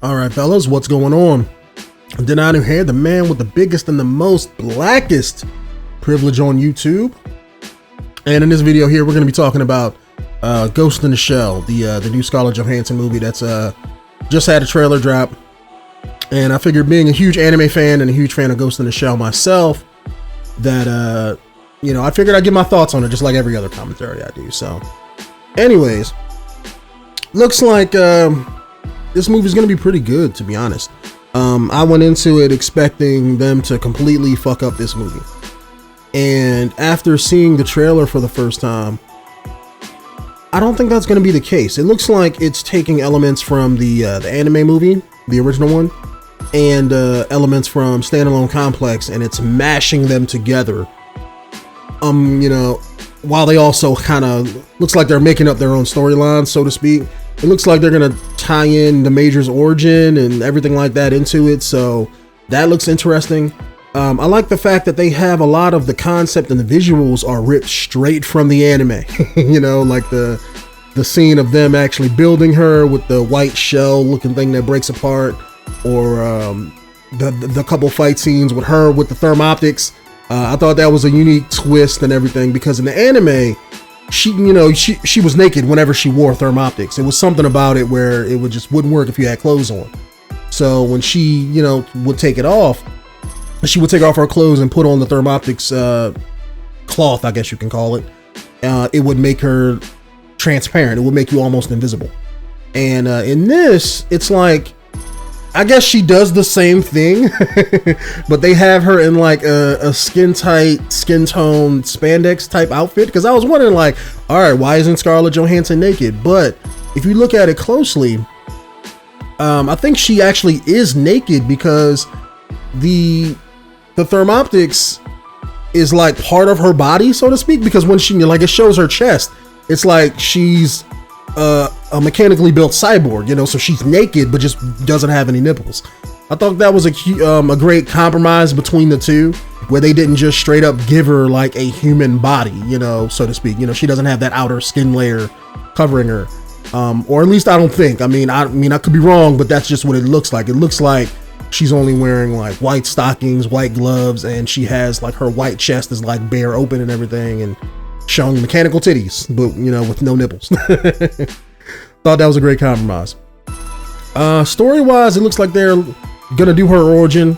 All right, fellas, what's going on? Denonu here, the man with the biggest and the most blackest privilege on YouTube. And in this video here, we're going to be talking about Ghost in the Shell, the new Scarlett Johansson movie that's just had a trailer drop. And I figured, being a huge anime fan and a huge fan of Ghost in the Shell myself, that I figured I'd give my thoughts on it just like every other commentary I do. So anyways, looks like this movie's gonna be pretty good, to be honest. I went into it expecting them to completely fuck up this movie, and after seeing the trailer for the first time, I don't think that's gonna be the case. It looks like it's taking elements from the anime movie, the original one, and elements from Standalone Complex, and it's mashing them together. While they also kind of looks like they're making up their own storyline, so to speak. It looks like they're gonna tie in the Major's origin and everything like that into it, so that looks interesting. I like the fact that they have a lot of the concept and the visuals are ripped straight from the anime. Like the scene of them actually building her with the white shell looking thing that breaks apart, or the couple fight scenes with her with the thermoptics. I thought that was a unique twist and everything, because in the anime, she was naked whenever she wore thermoptics. It was something about it where it wouldn't work if you had clothes on. So when she would take it off, she would take off her clothes and put on the thermoptics cloth, I guess you can call it. It would make her transparent. It would make you almost invisible. And in this, it's like, I guess she does the same thing, but they have her in like a skin tight, skin tone spandex type outfit. Because I was wondering, like, all right, why isn't Scarlett Johansson naked? But if you look at it closely, I think she actually is naked, because the thermoptics is like part of her body, so to speak. Because when it shows her chest, it's like she's a mechanically built cyborg, so she's naked but just doesn't have any nipples. I thought that was a great compromise between the two, where they didn't just straight up give her like a human body, so to speak. She doesn't have that outer skin layer covering her, or at least I don't think. I could be wrong, but that's just what it looks like. It looks like she's only wearing like white stockings, white gloves, and she has like her white chest is like bare open and everything, and showing mechanical titties, but with no nipples. Thought that was a great compromise. Story wise, it looks like they're gonna do her origin.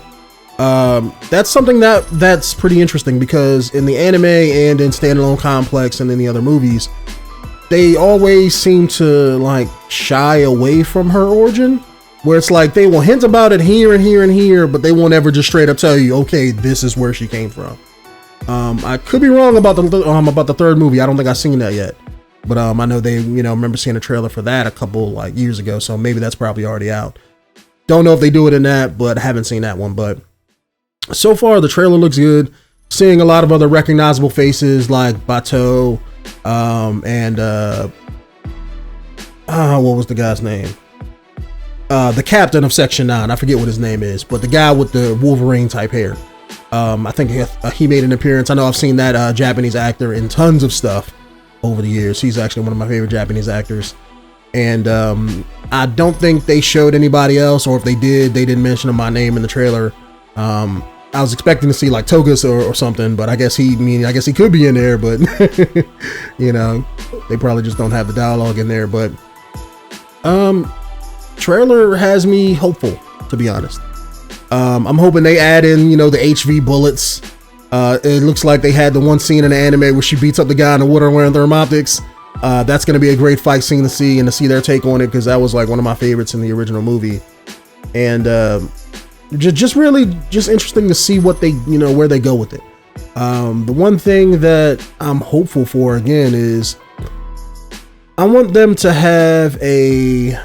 That's something that's pretty interesting, because in the anime and in Standalone Complex and in the other movies, they always seem to like shy away from her origin, where it's like they will hint about it here and here and here, but they won't ever just straight up tell you, okay, this is where she came from. I could be wrong about the third movie. I don't think I've seen that yet, but I know they remember seeing a trailer for that a couple like years ago, so maybe that's probably already out. Don't know if they do it in that, but I haven't seen that one. But so far the trailer looks good. Seeing a lot of other recognizable faces like Bateau, and what was the guy's name? The captain of Section 9. I forget what his name is, but the guy with the Wolverine type hair. I think he made an appearance. I know I've seen that Japanese actor in tons of stuff over the years. He's actually one of my favorite Japanese actors. And I don't think they showed anybody else, or if they did, they didn't mention my name in the trailer. I was expecting to see like Togus or something, but I guess he could be in there, but they probably just don't have the dialogue in there. But trailer has me hopeful, to be honest. I'm hoping they add in, the HV bullets. It looks like they had the one scene in the anime where she beats up the guy in the water wearing thermoptics. That's going to be a great fight scene to see, and to see their take on it, because that was like one of my favorites in the original movie. And just interesting to see what they, where they go with it. The one thing that I'm hopeful for, again, is I want them to have a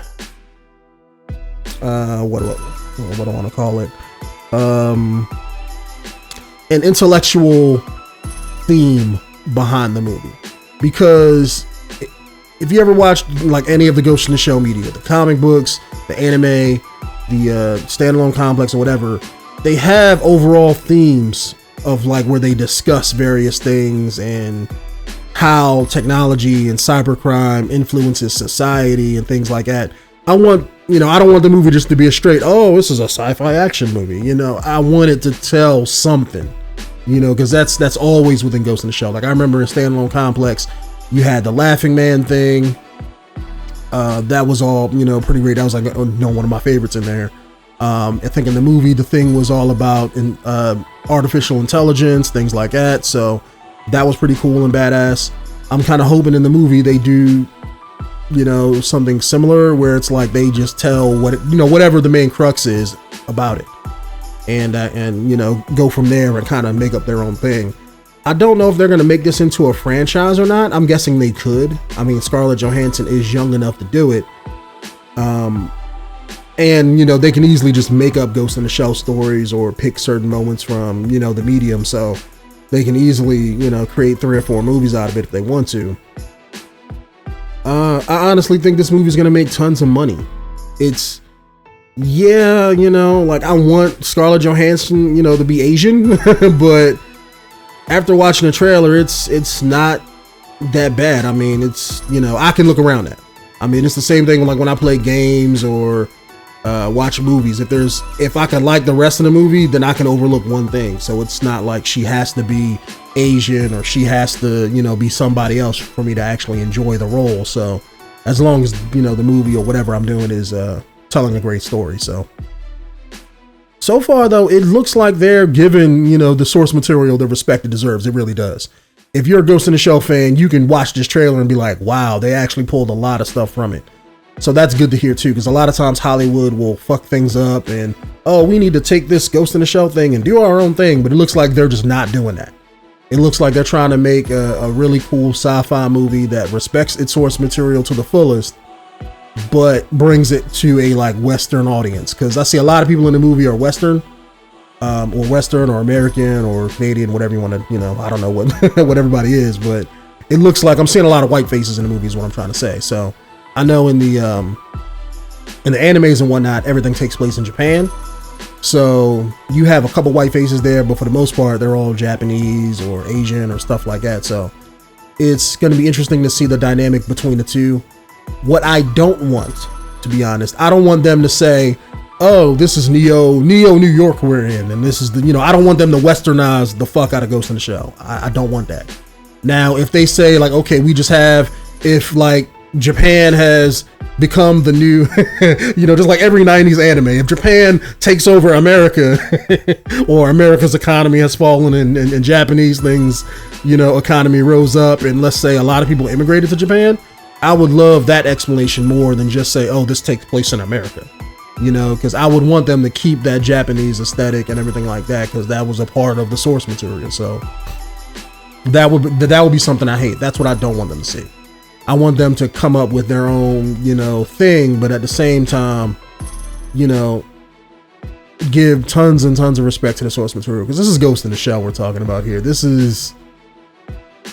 what do I want to call it? An intellectual theme behind the movie. Because if you ever watched like any of the Ghost in the Shell media, the comic books, the anime, the Standalone Complex or whatever, they have overall themes of like where they discuss various things and how technology and cybercrime influences society and things like that. I want, you know, I don't want the movie just to be a straight, oh, this is a sci-fi action movie. You know, I want it to tell something, you know, because that's always within Ghost in the Shell. Like I remember in Standalone Complex, you had the Laughing Man thing. That was all, you know, pretty great. That was like, you know, one of my favorites in there. I think in the movie, the thing was all about artificial intelligence, things like that. So that was pretty cool and badass. I'm kind of hoping in the movie they do, you know, something similar where it's like they just tell what, you know, whatever the main crux is about it, and you know, go from there and kind of make up their own thing. I don't know if they're going to make this into a franchise or not. I'm guessing they could. I mean, Scarlett Johansson is young enough to do it. And, you know, they can easily just make up Ghost in the Shell stories or pick certain moments from, you know, the medium. So they can easily, you know, create 3 or 4 movies out of it if they want to. I honestly think this movie is going to make tons of money. It's, yeah, you know, like I want Scarlett Johansson, you know, to be Asian, but after watching the trailer, it's not that bad. I mean, it's, you know, I can look around that. I mean, it's the same thing like when I play games or watch movies. If I can like the rest of the movie, then I can overlook one thing. So it's not like she has to be Asian or she has to, you know, be somebody else for me to actually enjoy the role. So as long as, you know, the movie or whatever I'm doing is telling a great story. So far though, it looks like they're giving, you know, the source material the respect it deserves. It really does. If you're a Ghost in the Shell fan, you can watch this trailer and be like, wow, they actually pulled a lot of stuff from it. So that's good to hear too, because a lot of times Hollywood will fuck things up and, oh, we need to take this Ghost in the Shell thing and do our own thing. But it looks like they're just not doing that. It looks like they're trying to make a really cool sci-fi movie that respects its source material to the fullest, but brings it to a like Western audience. Because I see a lot of people in the movie are Western, or American or Canadian, whatever you want to, you know, I don't know what what everybody is, but it looks like I'm seeing a lot of white faces in the movie is what I'm trying to say. So I know in the animes and whatnot, everything takes place in Japan. So you have a couple white faces there, but for the most part, they're all Japanese or Asian or stuff like that. So it's going to be interesting to see the dynamic between the two. What I don't want, to be honest, I don't want them to say, oh, this is Neo New York we're in, and this is the, you know, I don't want them to westernize the fuck out of Ghost in the Shell. I don't want that. Now, if they say like, okay, we just have, if like Japan has become the new, you know, just like every 90s anime, if Japan takes over America or America's economy has fallen and Japanese things, you know, economy rose up, and let's say a lot of people immigrated to Japan, I would love that explanation more than just say, oh, this takes place in America, you know, because I would want them to keep that Japanese aesthetic and everything like that, because that was a part of the source material. So that would be something I hate. That's what I don't want them to see. I want them to come up with their own, you know, thing, but at the same time, you know, give tons and tons of respect to the source material, because this is Ghost in the Shell we're talking about here. This is,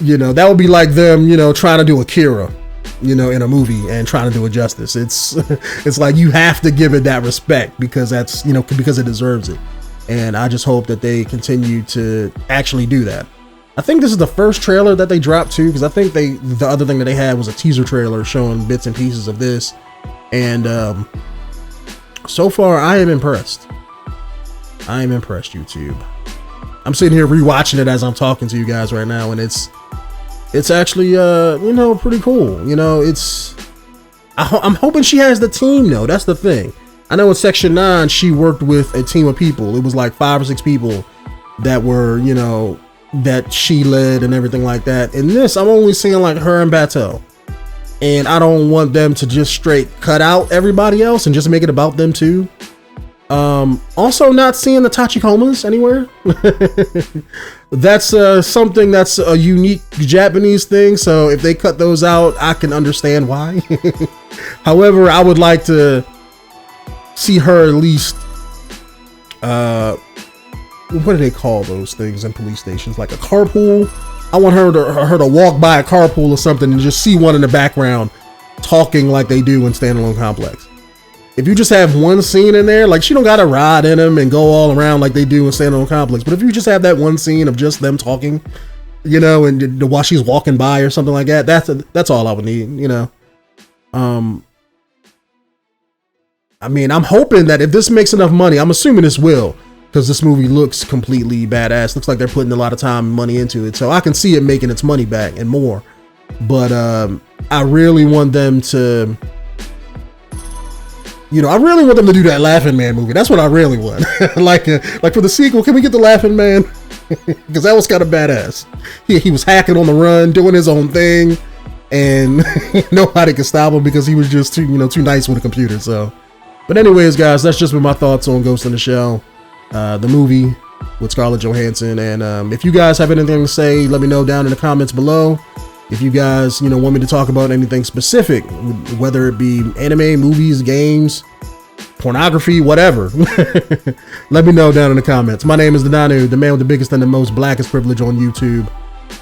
you know, that would be like them, you know, trying to do Akira, you know, in a movie and trying to do it justice. It's like you have to give it that respect because that's, you know, because it deserves it. And I just hope that they continue to actually do that. I think this is the first trailer that they dropped too, because I think the other thing that they had was a teaser trailer showing bits and pieces of this. And so far I am impressed. I am impressed, YouTube. I'm sitting here rewatching it as I'm talking to you guys right now, and it's actually you know, pretty cool. You know, I'm hoping she has the team though. That's the thing. I know in Section 9 she worked with a team of people. It was like 5 or 6 people that were, you know, that she led and everything like that. In this, I'm only seeing like her and Bateau, and I don't want them to just straight cut out everybody else and just make it about them too. Also not seeing the Tachikomas anywhere. That's something that's a unique Japanese thing, so if they cut those out, I can understand why. However, I would like to see her at least what do they call those things in police stations? Like a carpool. I want her to walk by a carpool or something and just see one in the background talking like they do in Standalone Complex. If you just have one scene in there, like she don't gotta ride in them and go all around like they do in Standalone Complex, but if you just have that one scene of just them talking, you know, and while she's walking by or something like that, that's all I would need, you know. I mean, I'm hoping that if this makes enough money, I'm assuming this will, because this movie looks completely badass. Looks like they're putting a lot of time and money into it. So I can see it making its money back and more. But I really want them to, you know, I really want them to do that Laughing Man movie. That's what I really want. like for the sequel, can we get the Laughing Man? Because that was kind of badass. He was hacking on the run, doing his own thing, and nobody could stop him because he was just too nice with a computer. So, but anyways, guys, that's just been my thoughts on Ghost in the Shell, the movie with Scarlett Johansson. And if you guys have anything to say, let me know down in the comments below. If you guys, want me to talk about anything specific, whether it be anime, movies, games, pornography, whatever, let me know down in the comments. My name is Denonu, the man with the biggest and the most blackest privilege on YouTube,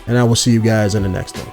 and I will see you guys in the next one.